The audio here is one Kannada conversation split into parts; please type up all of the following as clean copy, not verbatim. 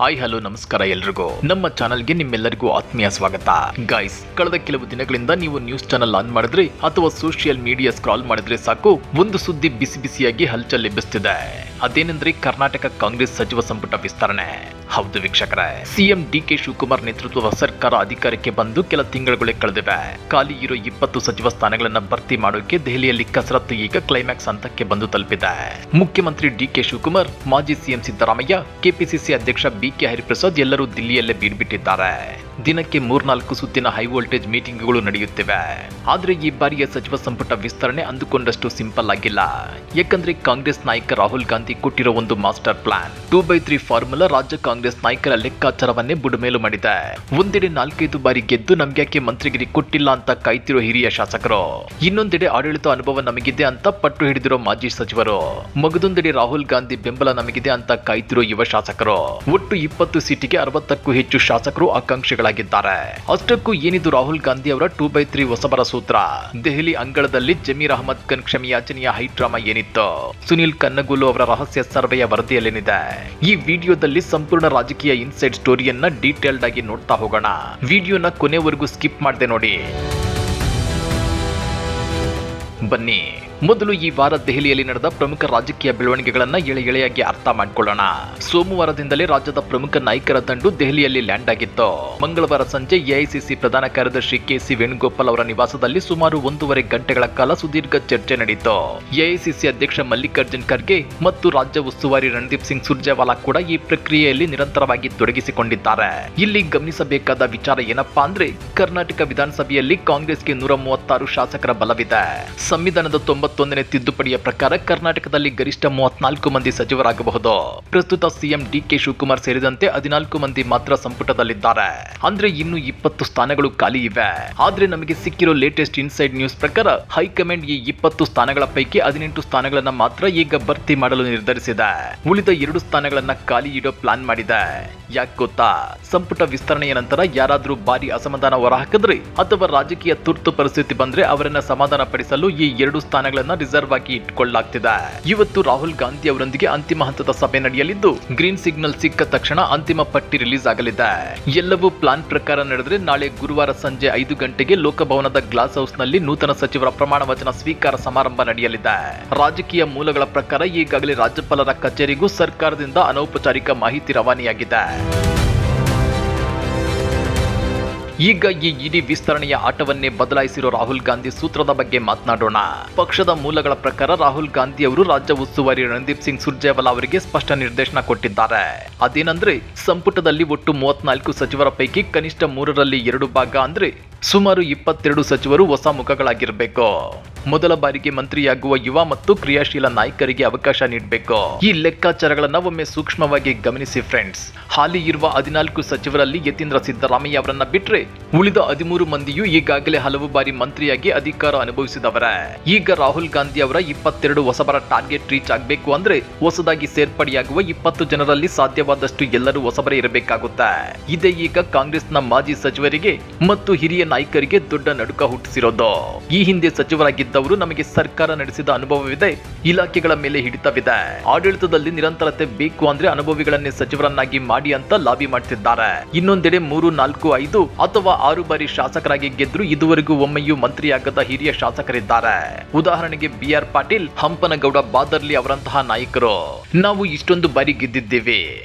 ಹಾಯ್ ಹಲೋ ನಮಸ್ಕಾರ ಎಲ್ರಿಗೂ ನಮ್ಮ ಚಾನಲ್ಗೆ ನಿಮ್ಮೆಲ್ಲರಿಗೂ ಆತ್ಮೀಯ ಸ್ವಾಗತ. ಗೈಸ್, ಕಳೆದ ಕೆಲವು ದಿನಗಳಿಂದ ನೀವು ನ್ಯೂಸ್ ಚಾನೆಲ್ ಆನ್ ಮಾಡಿದ್ರೆ ಅಥವಾ ಸೋಷಿಯಲ್ ಮೀಡಿಯಾ ಸ್ಕ್ರಾಲ್ ಮಾಡಿದ್ರೆ ಸಾಕು, ಒಂದು ಸುದ್ದಿ ಬಿಸಿ ಬಿಸಿಯಾಗಿ ಹಲ್ಚಲ್ ಎಬ್ಬಿಸ್ತಿದೆ. ಅದೇನೆಂದ್ರೆ ಕರ್ನಾಟಕ ಕಾಂಗ್ರೆಸ್ ಸಚಿವ ಸಂಪುಟ ವಿಸ್ತರಣೆ. ಹೌದು ವೀಕ್ಷಕರೇ, ಸಿಎಂ ಡಿಕೆ ಶಿವಕುಮಾರ್ ನೇತೃತ್ವದ ಸರ್ಕಾರ ಅಧಿಕಾರಕ್ಕೆ ಬಂದು ಕೆಲ ತಿಂಗಳುಗಳೇ ಕಳೆದಿವೆ. ಖಾಲಿ ಇರೋ 20 ಸಚಿವ ಸ್ಥಾನಗಳನ್ನ ಭರ್ತಿ ಮಾಡೋಕೆ ದೆಹಲಿಯಲ್ಲಿ ಕಸರತ್ತು ಈಗ ಕ್ಲೈಮ್ಯಾಕ್ಸ್ ಹಂತಕ್ಕೆ ಬಂದು ತಲುಪಿದೆ. ಮುಖ್ಯಮಂತ್ರಿ ಡಿಕೆ ಶಿವಕುಮಾರ್, ಮಾಜಿ ಸಿಎಂ ಸಿದ್ದರಾಮಯ್ಯ, ಕೆಪಿಸಿಸಿ ಅಧ್ಯಕ್ಷ ಬಿಕೆ ಹರಿಪ್ರಸಾದ್ ಎಲ್ಲರೂ ದಿಲ್ಲಿಯಲ್ಲೇ ಬೀಡ್ಬಿಟ್ಟಿದ್ದಾರೆ. ದಿನಕ್ಕೆ 3-4 ಸುತ್ತಿನ ಹೈ ವೋಲ್ಟೇಜ್ ಮೀಟಿಂಗ್ಗಳು ನಡೆಯುತ್ತಿವೆ. ಆದ್ರೆ ಈ ಬಾರಿಯ ಸಚಿವ ಸಂಪುಟ ವಿಸ್ತರಣೆ ಅಂದುಕೊಂಡಷ್ಟು ಸಿಂಪಲ್ ಆಗಿಲ್ಲ. ಯಾಕಂದ್ರೆ ಕಾಂಗ್ರೆಸ್ ನಾಯಕ ರಾಹುಲ್ ಗಾಂಧಿ ಕೊಟ್ಟಿರೋ ಒಂದು ಮಾಸ್ಟರ್ ಪ್ಲಾನ್ 2/3 ಫಾರ್ಮುಲಾ ರಾಜ್ಯ ಕಾಂಗ್ರೆಸ್ ನಾಯಕರ ಲೆಕ್ಕಾಚಾರವನ್ನೇ ಬುಡಮೇಲು ಮಾಡಿದೆ. ಒಂದೆಡೆ 4-5 ಬಾರಿ ಗೆದ್ದು ನಮ್ಗ್ಯಾಕೆ ಮಂತ್ರಿಗಿರಿ ಕೊಟ್ಟಿಲ್ಲ ಅಂತ ಕಾಯ್ತಿರೋ ಹಿರಿಯ ಶಾಸಕರು, ಇನ್ನೊಂದೆಡೆ ಆಡಳಿತ ಅನುಭವ ನಮಗಿದೆ ಅಂತ ಪಟ್ಟು ಹಿಡಿದಿರೋ ಮಾಜಿ ಸಚಿವರು, ಮಗದೊಂದೆಡೆ ರಾಹುಲ್ ಗಾಂಧಿ ಬೆಂಬಲ ನಮಗಿದೆ ಅಂತ ಕಾಯ್ತಿರೋ ಯುವ ಶಾಸಕರು. ಒಟ್ಟು 20 ಸೀಟಿಗೆ 60ಕ್ಕೂ ಹೆಚ್ಚು ಶಾಸಕರು ಆಕಾಂಕ್ಷಿಗಳಾಗಿದ್ದಾರೆ. ಅಷ್ಟಕ್ಕೂ ಏನಿದು ರಾಹುಲ್ ಗಾಂಧಿ ಅವರ 2/3 ಹೊಸಬರ ಸೂತ್ರ? ದೆಹಲಿ ಅಂಗಳದಲ್ಲಿ ಜಮೀರ್ ಅಹಮದ್ ಖಾನ್ ಕ್ಷಮೆಯಾಚನೆಯ ಹೈಡ್ರಾಮಾ ಏನಿತ್ತು? ಸುನಿಲ್ ಕನ್ನಗೋಲು ಅವರ ರಹಸ್ಯ ಸರ್ವೆಯ ವರದಿಯಲ್ಲೇನಿದೆ? ಈ ವಿಡಿಯೋದಲ್ಲಿ ಸಂಪೂರ್ಣ ರಾಜಕೀಯ ಇನ್ಸೈಡ್ ಸ್ಟೋರಿಯನ್ನ ಡೀಟೇಲ್ಡ್ ಆಗಿ ನೋಡ್ತಾ ಹೋಗೋಣ. ವಿಡಿಯೋನ ಕೊನೆವರೆಗೂ ಸ್ಕಿಪ್ ಮಾಡದೆ ನೋಡಿ. ಬನ್ನಿ, ಮೊದಲು ಈ ವಾರ ದೆಹಲಿಯಲ್ಲಿ ನಡೆದ ಪ್ರಮುಖ ರಾಜಕೀಯ ಬೆಳವಣಿಗೆಗಳನ್ನ ಎಳೆಯಾಗಿ ಅರ್ಥ ಮಾಡಿಕೊಳ್ಳೋಣ. ಸೋಮವಾರದಿಂದಲೇ ರಾಜ್ಯದ ಪ್ರಮುಖ ನಾಯಕರ ದಂಡು ದೆಹಲಿಯಲ್ಲಿ ಲ್ಯಾಂಡ್ ಆಗಿತ್ತು. ಮಂಗಳವಾರ ಸಂಜೆ ಎಐಸಿಸಿ ಪ್ರಧಾನ ಕಾರ್ಯದರ್ಶಿ ಕೆಸಿ ವೇಣುಗೋಪಾಲ್ ಅವರ ನಿವಾಸದಲ್ಲಿ ಸುಮಾರು 1.5 ಗಂಟೆಗಳ ಕಾಲ ಸುದೀರ್ಘ ಚರ್ಚೆ ನಡೆಯಿತು. ಎಐಸಿಸಿ ಅಧ್ಯಕ್ಷ ಮಲ್ಲಿಕಾರ್ಜುನ್ ಖರ್ಗೆ ಮತ್ತು ರಾಜ್ಯ ಉಸ್ತುವಾರಿ ರಣದೀಪ್ ಸಿಂಗ್ ಸುರ್ಜೇವಾಲಾ ಕೂಡ ಈ ಪ್ರಕ್ರಿಯೆಯಲ್ಲಿ ನಿರಂತರವಾಗಿ ತೊಡಗಿಸಿಕೊಂಡಿದ್ದಾರೆ. ಇಲ್ಲಿ ಗಮನಿಸಬೇಕಾದ ವಿಚಾರ ಏನಪ್ಪಾ ಅಂದ್ರೆ, ಕರ್ನಾಟಕ ವಿಧಾನಸಭೆಯಲ್ಲಿ ಕಾಂಗ್ರೆಸ್ಗೆ 136 ಶಾಸಕರ ಬಲವಿದೆ. ಸಂವಿಧಾನದ 91ನೇ ತಿದ್ದುಪಡಿಯ ಪ್ರಕಾರ ಕರ್ನಾಟಕದಲ್ಲಿ ಗರಿಷ್ಠ 34 ಮಂದಿ ಸಚಿವರಾಗಬಹುದು. ಪ್ರಸ್ತುತ ಸಿಎಂ ಡಿಕೆ ಶಿವಕುಮಾರ್ ಸೇರಿದಂತೆ 14 ಮಂದಿ ಮಾತ್ರ ಸಂಪುಟದಲ್ಲಿದ್ದಾರೆ. ಅಂದ್ರೆ ಇನ್ನು 20 ಸ್ಥಾನಗಳು ಖಾಲಿ ಇವೆ. ಆದ್ರೆ ನಮಗೆ ಸಿಕ್ಕಿರೋ ಲೇಟೆಸ್ಟ್ ಇನ್ಸೈಡ್ ನ್ಯೂಸ್ ಪ್ರಕಾರ ಹೈಕಮಾಂಡ್ ಈ 20 ಸ್ಥಾನಗಳ ಪೈಕಿ 18 ಸ್ಥಾನಗಳನ್ನ ಮಾತ್ರ ಈಗ ಭರ್ತಿ ಮಾಡಲು ನಿರ್ಧರಿಸಿದೆ. ಉಳಿದ 2 ಸ್ಥಾನಗಳನ್ನ ಖಾಲಿ ಇಡೋ ಪ್ಲಾನ್ ಮಾಡಿದೆ. ಯಾಕೆ ಗೊತ್ತಾ? ಸಂಪುಟ ವಿಸ್ತರಣೆಯ ನಂತರ ಯಾರಾದ್ರೂ ಭಾರಿ ಅಸಮಾಧಾನ ಹೊರಹಾಕಿದ್ರೆ ಅಥವಾ ರಾಜಕೀಯ ತುರ್ತು ಪರಿಸ್ಥಿತಿ ಬಂದ್ರೆ ಅವರನ್ನ ಸಮಾಧಾನ ಪಡಿಸಲು ಈ 2 ಸ್ಥಾನಗಳನ್ನ ರಿಸರ್ವ್ ಆಗಿ ಇಟ್ಕೊಳ್ಳಲಾಗ್ತಿದೆ. ಇವತ್ತು ರಾಹುಲ್ ಗಾಂಧಿ ಅವರೊಂದಿಗೆ ಅಂತಿಮ ಹಂತದ ಸಭೆ ನಡೆಯಲಿದ್ದು, ಗ್ರೀನ್ ಸಿಗ್ನಲ್ ಸಿಕ್ಕ ತಕ್ಷಣ ಅಂತಿಮ ಪಟ್ಟಿ ರಿಲೀಸ್ ಆಗಲಿದೆ. ಎಲ್ಲವೂ ಪ್ಲಾನ್ ಪ್ರಕಾರ ನಡೆದ್ರೆ ನಾಳೆ ಗುರುವಾರ ಸಂಜೆ 5 ಗಂಟೆಗೆ ಲೋಕಭವನದ ಗ್ಲಾಸ್ ಹೌಸ್ ನಲ್ಲಿ ನೂತನ ಸಚಿವರ ಪ್ರಮಾಣ ವಚನ ಸ್ವೀಕಾರ ಸಮಾರಂಭ ನಡೆಯಲಿದೆ. ರಾಜಕೀಯ ಮೂಲಗಳ ಪ್ರಕಾರ ಈಗಾಗಲೇ ರಾಜ್ಯಪಾಲರ ಕಚೇರಿಗೂ ಸರ್ಕಾರದಿಂದ ಅನೌಪಚಾರಿಕ ಮಾಹಿತಿ ರವಾನೆಯಾಗಿದೆ. ಈಗ ಈ ಇಡೀ ವಿಸ್ತರಣೆಯ ಆಟವನ್ನೇ ಬದಲಾಯಿಸಿರೋ ರಾಹುಲ್ ಗಾಂಧಿ ಸೂತ್ರದ ಬಗ್ಗೆ ಮಾತನಾಡೋಣ. ಪಕ್ಷದ ಮೂಲಗಳ ಪ್ರಕಾರ ರಾಹುಲ್ ಗಾಂಧಿ ಅವರು ರಾಜ್ಯ ಉಸ್ತುವಾರಿ ರಣದೀಪ್ ಸಿಂಗ್ ಸುರ್ಜೇವಾಲಾ ಅವರಿಗೆ ಸ್ಪಷ್ಟ ನಿರ್ದೇಶನ ಕೊಟ್ಟಿದ್ದಾರೆ. ಅದೇನಂದ್ರೆ, ಸಂಪುಟದಲ್ಲಿ ಒಟ್ಟು 34 ಸಚಿವರ ಪೈಕಿ ಕನಿಷ್ಠ 3ರಲ್ಲಿ 2 ಭಾಗ ಅಂದ್ರೆ ಸುಮಾರು 22 ಸಚಿವರು ಹೊಸ ಮುಖಗಳಾಗಿರಬೇಕು. ಮೊದಲ ಬಾರಿಗೆ ಮಂತ್ರಿಯಾಗುವ ಯುವ ಮತ್ತು ಕ್ರಿಯಾಶೀಲ ನಾಯಕರಿಗೆ ಅವಕಾಶ ನೀಡಬೇಕು. ಈ ಲೆಕ್ಕಾಚಾರಗಳನ್ನ ಒಮ್ಮೆ ಸೂಕ್ಷ್ಮವಾಗಿ ಗಮನಿಸಿ ಫ್ರೆಂಡ್ಸ್. ಹಾಲಿ ಇರುವ 14 ಸಚಿವರಲ್ಲಿ ಯತೀಂದ್ರ ಸಿದ್ದರಾಮಯ್ಯ ಅವರನ್ನ ಬಿಟ್ರೆ ಉಳಿದ 13 ಮಂದಿಯೂ ಈಗಾಗಲೇ ಹಲವು ಬಾರಿ ಮಂತ್ರಿಯಾಗಿ ಅಧಿಕಾರ ಅನುಭವಿಸಿದವರೇ. ಈಗ ರಾಹುಲ್ ಗಾಂಧಿ ಅವರ 22 ಹೊಸಬರ ಟಾರ್ಗೆಟ್ ರೀಚ್ ಆಗಬೇಕು ಅಂದ್ರೆ ಹೊಸದಾಗಿ ಸೇರ್ಪಡೆಯಾಗುವ 20 ಜನರಲ್ಲಿ ಸಾಧ್ಯವಾದಷ್ಟು ಎಲ್ಲರೂ ಹೊಸಬರೇ ಇರಬೇಕಾಗುತ್ತೆ. ಇದೇ ಈಗ ಕಾಂಗ್ರೆಸ್ನ ಮಾಜಿ ಸಚಿವರಿಗೆ ಮತ್ತು ಹಿರಿಯ ನಾಯಕರಿಗೆ ದೊಡ್ಡ ನಡುಕ ಹುಟ್ಟಿಸಿರೋದು. ಈ ಹಿಂದೆ ಸಚಿವರಾಗಿದ್ದವರು ನಮಗೆ ಸರ್ಕಾರ ನಡೆಸಿದ ಅನುಭವವಿದೆ, ಇಲಾಖೆಗಳ ಮೇಲೆ ಹಿಡಿತವಿದೆ, ಆಡಳಿತದಲ್ಲಿ ನಿರಂತರತೆ ಬೇಕು ಅಂದ್ರೆ ಅನುಭವಿಗಳನ್ನೇ ಸಚಿವರನ್ನಾಗಿ ಮಾಡಿ ಅಂತ ಲಾಬಿ ಮಾಡ್ತಿದ್ದಾರೆ. ಇನ್ನೊಂದೆಡೆ 3, 4, 5 ಅಥವಾ 6 ಬಾರಿ ಶಾಸಕರಾಗಿ ಗೆದ್ರು ಇದುವರೆಗೂ ಒಮ್ಮೆಯೂ ಮಂತ್ರಿಯಾಗದ ಹಿರಿಯ ಶಾಸಕರಿದ್ದಾರೆ. ಉದಾಹರಣೆಗೆ BR ಪಾಟೀಲ್, ಹಂಪನಗೌಡ ಬಾದರ್ಲಿ ಅವರಂತಹ ನಾಯಕರು. ನಾವು ಇಷ್ಟೊಂದು ಬಾರಿ ಗೆದ್ದಿದ್ದೇವೆ,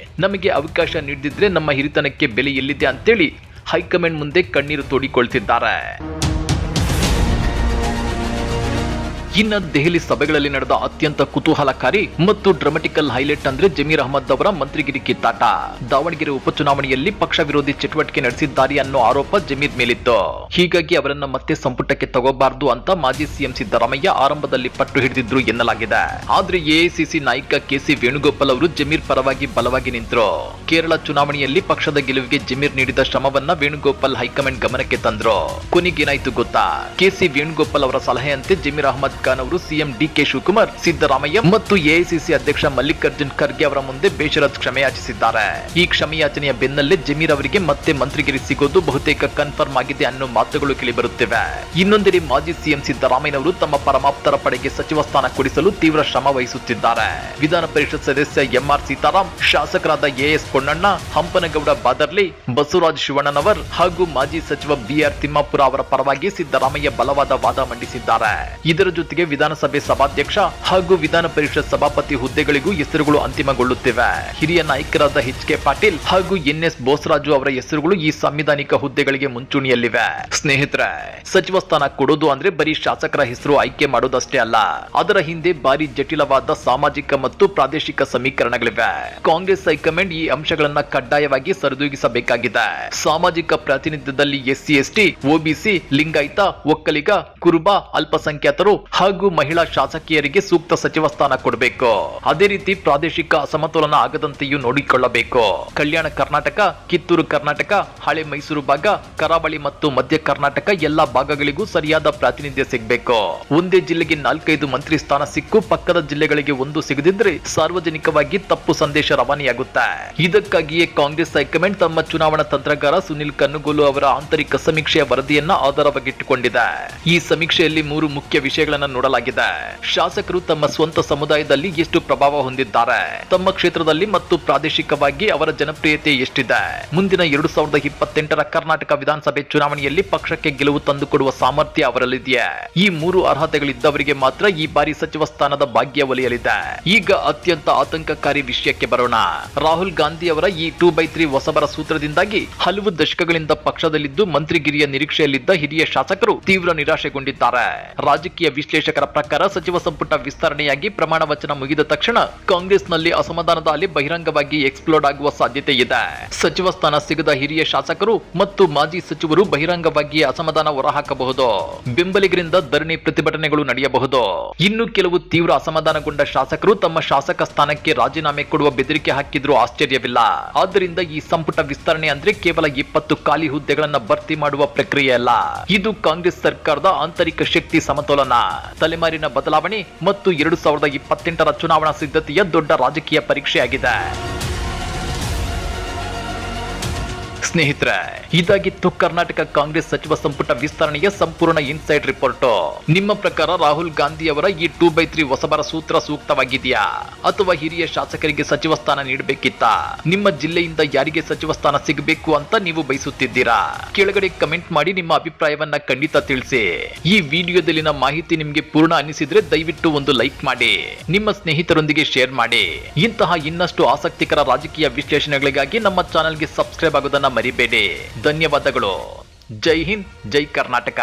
ನಮಗೆ ಅವಕಾಶ ನೀಡಿದ್ರೆ ನಮ್ಮ ಹಿರಿತನಕ್ಕೆ ಬೆಲೆ ಎಲ್ಲಿದೆ ಅಂತೇಳಿ ಹೈಕಮಾಂಡ್ ಮುಂದೆ ಕಣ್ಣೀರು ತೋಡಿಕೊಳ್ತಿದ್ದಾರೆ. ಇನ್ನ ದೆಹಲಿ ಸಭೆಗಳಲ್ಲಿ ನಡೆದ ಅತ್ಯಂತ ಕುತೂಹಲಕಾರಿ ಮತ್ತು ಡ್ರಾಮಾಟಿಕಲ್ ಹೈಲೈಟ್ ಅಂದ್ರೆ ಜಮೀರ್ ಅಹಮದ್ ಅವರ ಮಂತ್ರಿಗಿರಿ ಕಿತ್ತಾಟ. ದಾವಣಗೆರೆ ಉಪಚುನಾವಣೆಯಲ್ಲಿ ಪಕ್ಷ ವಿರೋಧಿ ಚಟುವಟಿಕೆ ನಡೆಸಿದ್ದಾರೆ ಅನ್ನೋ ಆರೋಪ ಜಮೀರ್ ಮೇಲಿತ್ತು. ಹೀಗಾಗಿ ಅವರನ್ನ ಮತ್ತೆ ಸಂಪುಟಕ್ಕೆ ತಗೋಬಾರದು ಅಂತ ಮಾಜಿ ಸಿಎಂ ಸಿದ್ದರಾಮಯ್ಯ ಆರಂಭದಲ್ಲಿ ಪಟ್ಟು ಹಿಡಿದಿದ್ರು ಎನ್ನಲಾಗಿದೆ. ಆದ್ರೆ ಎಐಸಿಸಿ ನಾಯಕ ಕೆಸಿ ವೇಣುಗೋಪಾಲ್ ಅವರು ಜಮೀರ್ ಪರವಾಗಿ ಬಲವಾಗಿ ನಿಂತರು. ಕೇರಳ ಚುನಾವಣೆಯಲ್ಲಿ ಪಕ್ಷದ ಗೆಲುವಿಗೆ ಜಮೀರ್ ನೀಡಿದ ಶ್ರಮವನ್ನ ವೇಣುಗೋಪಾಲ್ ಹೈಕಮಾಂಡ್ ಗಮನಕ್ಕೆ ತಂದ್ರು. ಕೊನೆಗೇನಾಯ್ತು ಗೊತ್ತಾ? ಕೆಸಿ ವೇಣುಗೋಪಾಲ್ ಅವರ ಸಲಹೆಯಂತೆ ಜಮೀರ್ ಅಹಮದ್ ಖಾನ್ ಅವರು ಸಿಎಂ ಡಿಕೆ ಶಿವಕುಮಾರ್, ಸಿದ್ದರಾಮಯ್ಯ ಮತ್ತು ಎಐಸಿಸಿ ಅಧ್ಯಕ್ಷ ಮಲ್ಲಿಕಾರ್ಜುನ್ ಖರ್ಗೆ ಅವರ ಮುಂದೆ ಬೇಷರತ್ ಕ್ಷಮೆಯಾಚಿಸಿದ್ದಾರೆ. ಈ ಕ್ಷಮೆಯಾಚನೆಯ ಬೆನ್ನಲ್ಲೇ ಜಮೀರ್ ಅವರಿಗೆ ಮತ್ತೆ ಮಂತ್ರಿಗಿರಿ ಸಿಗೋದು ಬಹುತೇಕ ಕನ್ಫರ್ಮ್ ಆಗಿದೆ ಅನ್ನೋ ಮಾತುಗಳು ಕೇಳಿಬರುತ್ತಿವೆ. ಇನ್ನೊಂದೆಡೆ ಮಾಜಿ ಸಿಎಂ ಸಿದ್ದರಾಮಯ್ಯನವರು ತಮ್ಮ ಪರಮಾಪ್ತರ ಪಡೆಗೆ ಸಚಿವ ಸ್ಥಾನ ಕೊಡಿಸಲು ತೀವ್ರ ಶ್ರಮ ವಹಿಸುತ್ತಿದ್ದಾರೆ. ವಿಧಾನ ಪರಿಷತ್ ಸದಸ್ಯ ಎಂಆರ್ ಸೀತಾರಾಮ್, ಶಾಸಕರಾದ ಎಎಸ್ ಪೊನ್ನಣ್ಣ, ಹಂಪನಗೌಡ ಬಾದರ್ಲಿ, ಬಸವರಾಜ್ ಶಿವಣ್ಣನವರ್ ಹಾಗೂ ಮಾಜಿ ಸಚಿವ ಬಿಆರ್ ತಿಮ್ಮಾಪುರ ಅವರ ಪರವಾಗಿ ಸಿದ್ದರಾಮಯ್ಯ ಬಲವಾದ ವಾದ ಮಂಡಿಸಿದ್ದಾರೆ. ಇದರ ಜೊತೆಗೆ ವಿಧಾನಸಭೆ ಸಭಾಧ್ಯಕ್ಷ ಹಾಗೂ ವಿಧಾನ ಪರಿಷತ್ ಸಭಾಪತಿ ಹುದ್ದೆಗಳಿಗೂ ಹೆಸರುಗಳು ಅಂತಿಮಗೊಳ್ಳುತ್ತಿವೆ. ಹಿರಿಯ ನಾಯಕರಾದ ಎಚ್.ಕೆ. ಪಾಟೀಲ್ ಹಾಗೂ ಎನ್.ಎಸ್. ಬೋಸರಾಜು ಅವರ ಹೆಸರುಗಳು ಈ ಸಾಂವಿಧಾನಿಕ ಹುದ್ದೆಗಳಿಗೆ ಮುಂಚೂಣಿಯಲ್ಲಿವೆ. ಸ್ನೇಹಿತರೆ, ಸಚಿವ ಸ್ಥಾನ ಕೊಡೋದು ಅಂದ್ರೆ ಬರೀ ಶಾಸಕರ ಹೆಸರು ಆಯ್ಕೆ ಮಾಡೋದಷ್ಟೇ ಅಲ್ಲ, ಅದರ ಹಿಂದೆ ಭಾರಿ ಜಟಿಲವಾದ ಸಾಮಾಜಿಕ ಮತ್ತು ಪ್ರಾದೇಶಿಕ ಸಮೀಕರಣಗಳಿವೆ. ಕಾಂಗ್ರೆಸ್ ಹೈಕಮಾಂಡ್ ಈ ಅಂಶಗಳನ್ನ ಕಡ್ಡಾಯವಾಗಿ ಸರಿದೂಗಿಸಬೇಕಾಗಿದೆ. ಸಾಮಾಜಿಕ ಪ್ರಾತಿನಿಧ್ಯದಲ್ಲಿ SC, ST, OBC, Lingayat, Vokkaliga, Kuruba, ಅಲ್ಪಸಂಖ್ಯಾತರು ಹಾಗೂ ಮಹಿಳಾ ಶಾಸಕಿಯರಿಗೆ ಸೂಕ್ತ ಸಚಿವ ಸ್ಥಾನ ಕೊಡಬೇಕು. ಅದೇ ರೀತಿ ಪ್ರಾದೇಶಿಕ ಅಸಮತೋಲನ ಆಗದಂತೆಯೂ ನೋಡಿಕೊಳ್ಳಬೇಕು. ಕಲ್ಯಾಣ ಕರ್ನಾಟಕ, ಕಿತ್ತೂರು ಕರ್ನಾಟಕ, ಹಳೆ ಮೈಸೂರು ಭಾಗ, ಕರಾವಳಿ ಮತ್ತು ಮಧ್ಯ ಕರ್ನಾಟಕ ಎಲ್ಲಾ ಭಾಗಗಳಿಗೂ ಸರಿಯಾದ ಪ್ರಾತಿನಿಧ್ಯ ಸಿಗಬೇಕು. ಒಂದೇ ಜಿಲ್ಲೆಗೆ 4-5 ಮಂತ್ರಿ ಸ್ಥಾನ ಸಿಕ್ಕು ಪಕ್ಕದ ಜಿಲ್ಲೆಗಳಿಗೆ ಒಂದು ಸಿಗದಿದ್ರೆ ಸಾರ್ವಜನಿಕವಾಗಿ ತಪ್ಪು ಸಂದೇಶ ರವಾನೆಯಾಗುತ್ತೆ. ಇದಕ್ಕಾಗಿಯೇ ಕಾಂಗ್ರೆಸ್ ಹೈಕಮಾಂಡ್ ತಮ್ಮ ಚುನಾವಣಾ ತಂತ್ರಗಾರ ಸುನಿಲ್ ಕನುಗೋಲು ಅವರ ಆಂತರಿಕ ಸಮೀಕ್ಷೆಯ ವರದಿಯನ್ನ ಆಧಾರವಾಗಿಟ್ಟುಕೊಂಡಿದೆ. ಈ ಸಮೀಕ್ಷೆಯಲ್ಲಿ 3 ಮುಖ್ಯ ವಿಷಯಗಳನ್ನು ನೋಡಲಾಗಿದೆ. ಶಾಸಕರು ತಮ್ಮ ಸ್ವಂತ ಸಮುದಾಯದಲ್ಲಿ ಎಷ್ಟು ಪ್ರಭಾವ ಹೊಂದಿದ್ದಾರೆ, ತಮ್ಮ ಕ್ಷೇತ್ರದಲ್ಲಿ ಮತ್ತು ಪ್ರಾದೇಶಿಕವಾಗಿ ಅವರ ಜನಪ್ರಿಯತೆ ಎಷ್ಟಿದೆ, ಮುಂದಿನ 2028ರ ಕರ್ನಾಟಕ ವಿಧಾನಸಭೆ ಚುನಾವಣೆಯಲ್ಲಿ ಪಕ್ಷಕ್ಕೆ ಗೆಲುವು ತಂದುಕೊಡುವ ಸಾಮರ್ಥ್ಯ ಅವರಲ್ಲಿದೆಯೇ. ಈ 3 ಅರ್ಹತೆಗಳಿದ್ದವರಿಗೆ ಮಾತ್ರ ಈ ಬಾರಿ ಸಚಿವ ಸ್ಥಾನದ ಭಾಗ್ಯ ಒಲಿಯಲಿದೆ. ಈಗ ಅತ್ಯಂತ ಆತಂಕಕಾರಿ ವಿಷಯಕ್ಕೆ ಬರೋಣ. ರಾಹುಲ್ ಗಾಂಧಿ ಅವರ ಈ 2/3 ಹೊಸಬರ ಸೂತ್ರದಿಂದಾಗಿ ಹಲವು ದಶಕಗಳಿಂದ ಪಕ್ಷದಲ್ಲಿದ್ದು ಮಂತ್ರಿಗಿರಿಯ ನಿರೀಕ್ಷೆಯಲ್ಲಿದ್ದ ಹಿರಿಯ ಶಾಸಕರು ತೀವ್ರ ನಿರಾಶೆಗೊಂಡಿದ್ದಾರೆ. ರಾಜಕೀಯ ವಿಶ್ಲೇಷಕರ ಪ್ರಕಾರ ಸಚಿವ ಸಂಪುಟ ವಿಸ್ತರಣೆಯಾಗಿ ಪ್ರಮಾಣ ವಚನ ಮುಗಿದ ತಕ್ಷಣ ಕಾಂಗ್ರೆಸ್ನಲ್ಲಿ ಅಸಮಾಧಾನದ ಅಲೆ ಬಹಿರಂಗವಾಗಿ ಎಕ್ಸ್ಪ್ಲೋಡ್ ಆಗುವ ಸಾಧ್ಯತೆ ಇದೆ. ಸಚಿವ ಸ್ಥಾನ ಸಿಗದ ಹಿರಿಯ ಶಾಸಕರು ಮತ್ತು ಮಾಜಿ ಸಚಿವರು ಬಹಿರಂಗವಾಗಿ ಅಸಮಾಧಾನ ಹೊರಹಾಕಬಹುದು. ಬೆಂಬಲಿಗರಿಂದ ಧರಣಿ ಪ್ರತಿಭಟನೆಗಳು ನಡೆಯಬಹುದು. ಇನ್ನು ಕೆಲವು ತೀವ್ರ ಅಸಮಾಧಾನಗೊಂಡ ಶಾಸಕರು ತಮ್ಮ ಶಾಸಕ ಸ್ಥಾನಕ್ಕೆ ರಾಜೀನಾಮೆ ಕೊಡುವ ಬೆದರಿಕೆ ಹಾಕಿದ್ರೂ ಆಶ್ಚರ್ಯವಿಲ್ಲ. ಆದ್ದರಿಂದ ಈ ಸಂಪುಟ ವಿಸ್ತರಣೆ ಅಂದ್ರೆ ಕೇವಲ 20 ಖಾಲಿ ಹುದ್ದೆಗಳನ್ನ ಭರ್ತಿ ಮಾಡುವ ಪ್ರಕ್ರಿಯೆ ಅಲ್ಲ. ಇದು ಕಾಂಗ್ರೆಸ್ ಸರ್ಕಾರದ ಆಂತರಿಕ ಶಕ್ತಿ ಸಮತೋಲನ, ತಲೆಮಾರಿನ ಬದಲಾವಣೆ ಮತ್ತು 2028ರ ಚುನಾವಣಾ ಸಿದ್ಧತೆಯ ದೊಡ್ಡ ರಾಜಕೀಯ ಪರೀಕ್ಷೆಯಾಗಿದೆ. ಸ್ನೇಹಿತರೆ, ಇದಾಗಿತ್ತು ಕರ್ನಾಟಕ ಕಾಂಗ್ರೆಸ್ ಸಚಿವ ಸಂಪುಟ ವಿಸ್ತರಣೆಯ ಸಂಪೂರ್ಣ ಇನ್ಸೈಡ್ ರಿಪೋರ್ಟ್. ನಿಮ್ಮ ಪ್ರಕಾರ ರಾಹುಲ್ ಗಾಂಧಿ ಅವರ ಈ 2/3 ಹೊಸಬರ ಸೂತ್ರ ಸೂಕ್ತವಾಗಿದೆಯಾ ಅಥವಾ ಹಿರಿಯ ಶಾಸಕರಿಗೆ ಸಚಿವ ಸ್ಥಾನ ನೀಡಬೇಕಿತ್ತಾ? ನಿಮ್ಮ ಜಿಲ್ಲೆಯಿಂದ ಯಾರಿಗೆ ಸಚಿವ ಸ್ಥಾನ ಸಿಗಬೇಕು ಅಂತ ನೀವು ಬಯಸುತ್ತಿದ್ದೀರಾ? ಕೆಳಗಡೆ ಕಮೆಂಟ್ ಮಾಡಿ ನಿಮ್ಮ ಅಭಿಪ್ರಾಯವನ್ನ ಖಂಡಿತ ತಿಳಿಸಿ. ಈ ವಿಡಿಯೋದಲ್ಲಿನ ಮಾಹಿತಿ ನಿಮಗೆ ಪೂರ್ಣ ಅನಿಸಿದ್ರೆ ದಯವಿಟ್ಟು ಒಂದು ಲೈಕ್ ಮಾಡಿ, ನಿಮ್ಮ ಸ್ನೇಹಿತರೊಂದಿಗೆ ಶೇರ್ ಮಾಡಿ. ಇಂತಹ ಇನ್ನಷ್ಟು ಆಸಕ್ತಿಕರ ರಾಜಕೀಯ ವಿಶ್ಲೇಷಣೆಗಳಿಗಾಗಿ ನಮ್ಮ ಚಾನೆಲ್ಗೆ ಸಬ್ಸ್ಕ್ರೈಬ್ ಆಗೋದನ್ನ ಮರಿಬೇಡಿ. ಧನ್ಯವಾದಗಳು. ಜೈ ಹಿಂದ್, ಜೈ ಕರ್ನಾಟಕ.